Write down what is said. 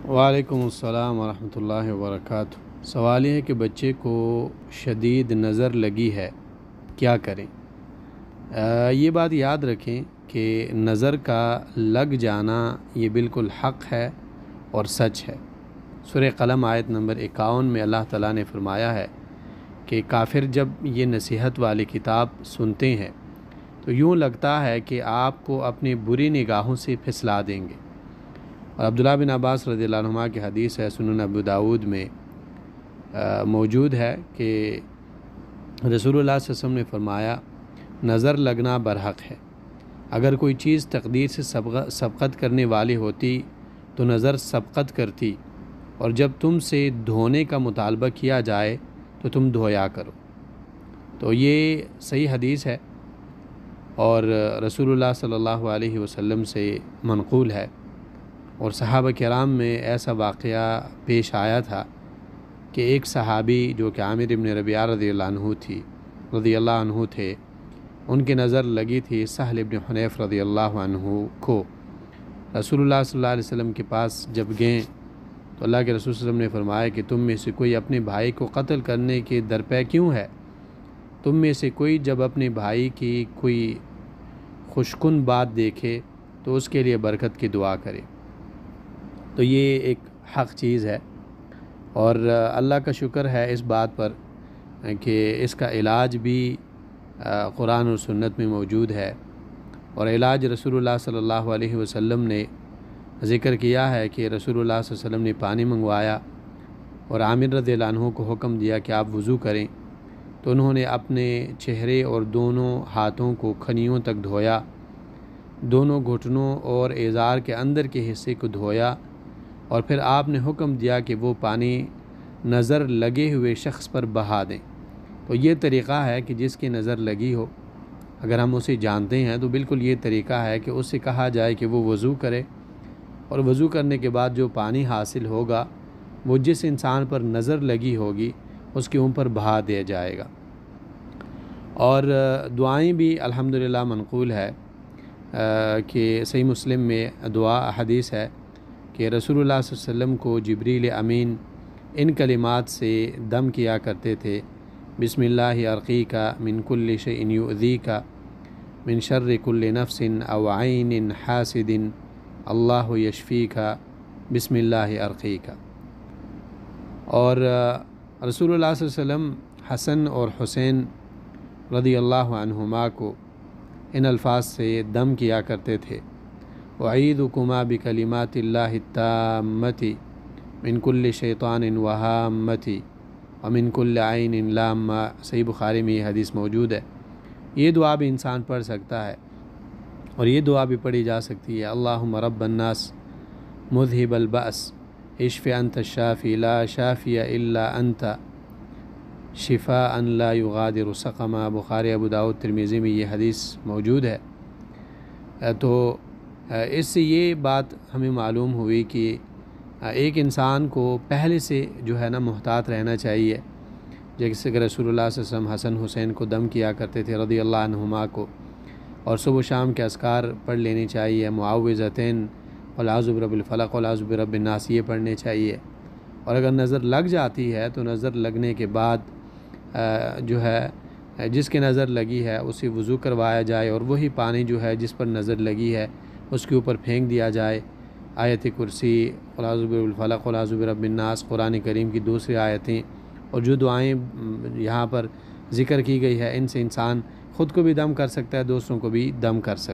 وعلیکم السلام ورحمۃ اللہ وبرکاتہ۔ سوال یہ ہے کہ بچے کو شدید نظر لگی ہے، کیا کریں؟ یہ بات یاد رکھیں کہ نظر کا لگ جانا یہ بالکل حق ہے اور سچ ہے۔ سورہ قلم آیت نمبر 51 میں اللہ تعالیٰ نے فرمایا ہے کہ کافر جب یہ نصیحت والی کتاب سنتے ہیں تو یوں لگتا ہے کہ آپ کو اپنی بری نگاہوں سے پھسلا دیں گے۔ اور عبداللہ بن عباس رضی اللہ عنہما کی حدیث ہے، سنن ابو داود میں موجود ہے کہ رسول اللہ صلی اللہ علیہ وسلم نے فرمایا نظر لگنا برحق ہے۔ اگر کوئی چیز تقدیر سے سبقت کرنے والی ہوتی تو نظر سبقت کرتی، اور جب تم سے دھونے کا مطالبہ کیا جائے تو تم دھویا کرو۔ تو یہ صحیح حدیث ہے اور رسول اللہ صلی اللہ علیہ وسلم سے منقول ہے۔ اور صحابہ کرام میں ایسا واقعہ پیش آیا تھا کہ ایک صحابی جو کہ عامر بن ربیعہ رضی اللہ عنہ تھے، ان کی نظر لگی تھی سہل بن حنیف رضی اللہ عنہ کو۔ رسول اللہ صلی اللہ علیہ وسلم کے پاس جب گئے تو اللہ کے رسول صلی اللہ علیہ وسلم نے فرمایا کہ تم میں سے کوئی اپنے بھائی کو قتل کرنے کے درپے کیوں ہے؟ تم میں سے کوئی جب اپنے بھائی کی کوئی خوشکن بات دیکھے تو اس کے لیے برکت کی دعا کرے۔ تو یہ ایک حق چیز ہے، اور اللہ کا شکر ہے اس بات پر کہ اس کا علاج بھی قرآن اور سنت میں موجود ہے، اور علاج رسول اللہ صلی اللہ علیہ وسلم نے ذکر کیا ہے کہ رسول اللہ صلی اللہ علیہ وسلم نے پانی منگوایا اور عامر رضی اللہ عنہ کو حکم دیا کہ آپ وضو کریں، تو انہوں نے اپنے چہرے اور دونوں ہاتھوں کو کھنیوں تک دھویا، دونوں گھٹنوں اور ازار کے اندر کے حصے کو دھویا، اور پھر آپ نے حکم دیا کہ وہ پانی نظر لگے ہوئے شخص پر بہا دیں۔ تو یہ طریقہ ہے کہ جس کی نظر لگی ہو، اگر ہم اسے جانتے ہیں تو بالکل یہ طریقہ ہے کہ اس سے کہا جائے کہ وہ وضو کرے، اور وضو کرنے کے بعد جو پانی حاصل ہوگا وہ جس انسان پر نظر لگی ہوگی اس کے اوپر بہا دیا جائے گا۔ اور دعائیں بھی الحمدللہ منقول ہے کہ صحیح مسلم میں دعا حدیث ہے کہ رسول اللہ صلی اللہ علیہ وسلم کو جبریل امین ان کلمات سے دم کیا کرتے تھے: بسم اللہ ارقیک من کل شیء یؤذیک من شر کل نفس او عین حاسد اللہ یشفیک بسم اللہ ارقیک۔ اور رسول اللہ صلی اللہ علیہ وسلم حسن اور حسین رضی اللہ عنہما کو ان الفاظ سے دم کیا کرتے تھے: اعیذکما بکلمات اللہ التامۃ من کل شیطان وہامۃ ومن کل عین لامہ۔ صحیح بخاری میں یہ حدیث موجود ہے۔ یہ دعا بھی انسان پڑھ سکتا ہے، اور یہ دعا بھی پڑھی جا سکتی ہے: اللہم رب الناس مذہب البأس اشف انت الشافی لا شافی الا انت شفاء لا یغادر سقما۔ بخاری، ابو داؤد، ترمذی میں یہ حدیث موجود ہے۔ تو اس سے یہ بات ہمیں معلوم ہوئی کہ ایک انسان کو پہلے سے جو ہے نا محتاط رہنا چاہیے، جیسے کہ رسول اللہ صلی اللہ علیہ وسلم حسن حسین کو دم کیا کرتے تھے رضی اللہ عنہما کو، اور صبح و شام کے اذکار پڑھ لینی چاہیے، معوذتین، قل اعوذ برب الفلق، قل اعوذ برب الناس، یہ پڑھنے چاہیے۔ اور اگر نظر لگ جاتی ہے تو نظر لگنے کے بعد جو ہے جس کی نظر لگی ہے اسے وضو کروایا جائے، اور وہی پانی جو ہے جس پر نظر لگی ہے اس کے اوپر پھینک دیا جائے۔ آیت کرسی، قل اعوذ برب الفلق، قل اعوذ برب الناس، قرآن کریم کی دوسری آیتیں، اور جو دعائیں یہاں پر ذکر کی گئی ہے، ان سے انسان خود کو بھی دم کر سکتا ہے، دوسروں کو بھی دم کر سکتا ہے۔